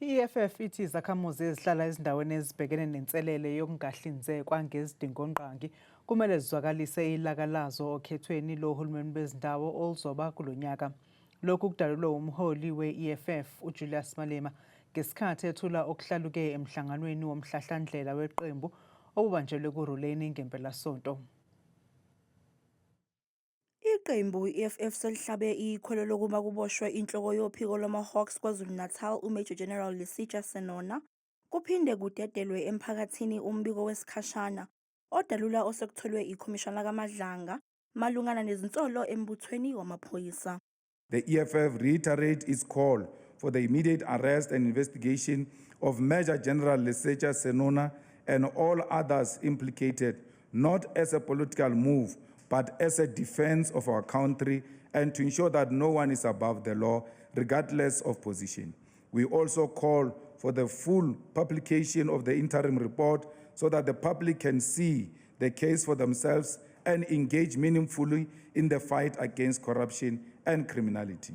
I-EFF ithi izakhamuzi ezihlala ezindaweni ezibhekene nenselele yokungahlinzekwa ngezidingongqangi kumele zizwakalise ilaka lazo okhethweni lohulumeni bezindawo oluzoba kulo nyaka. Lokhu kudalulwe umholi we-EFF uJulius Malema ngesikhathi ethula okuhlaluke emhlanganweni womhlahlandlela weqembu obubanjelwe kuRuleni ngempelasonto. Iqembu i-EFF selihlabe ikhwelo lokuba kuboshwe inhloko yophiko lwama-Hawks KwaZulu-Natal uMajor General Lesetja Senona, kuphinde kudedelwe emphakathini umbiko wesikhashana odalula osekutholwe ikhomishana kaMadlanga malungana nezinsolo embuthweni wamaphoyisa. The EFF reiterates its call for the immediate arrest and investigation of Major General Lesetja Senona and all others implicated, not as a political move, but as a defense of our country and to ensure that no one is above the law, regardless of position. We also call for the full publication of the interim report so that the public can see the case for themselves and engage meaningfully in the fight against corruption and criminality.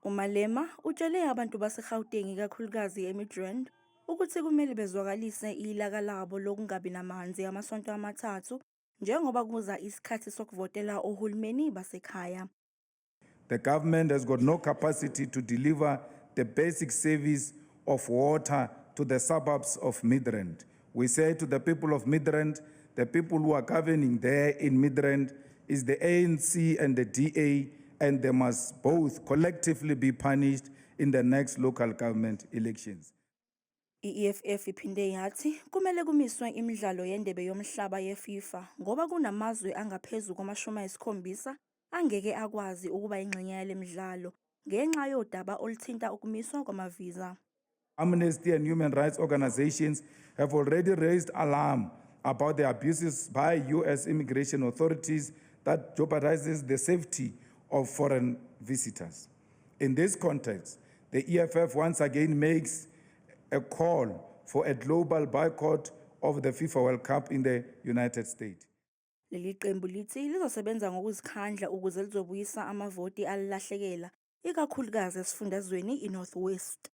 uMalema utshele abantu baseGauteng ikakhulukazi eMidrand ukuthi kumele bezwakalise ilaka labo lokungabi namanzi amasonto amathathu njengoba kuza isikhathi sokuvotela ohulumeni basekhaya. The government has got no capacity to deliver the basic service of water to the suburbs of Midrand. We say to the people of Midrand, the people who are governing there in Midrand is the ANC and the DA, and they must both collectively be punished in the next local government elections. I-EFF iphinde yathi kumele kumiswe imidlalo yendebe yomhlaba yeFIFA ngoba kunamazwe angaphezu kwama-70 angeke akwazi ukuba ingxenye yale midlalo ngenxa yodaba oluthinta ukumiswa kwamaviza. Amnesty and human rights organizations have already raised alarm about the abuses by U.S. immigration authorities that jeopardizes the safety of foreign visitors. In this context, the EFF once again makes a call for a global boycott of the FIFA World Cup in the United States. Leli qembu lithi lizosebenza ngokuzikhandla ukuze lizobuyisa amavoti alilahlekela ikakhulukazi esifundazweni iNorth West.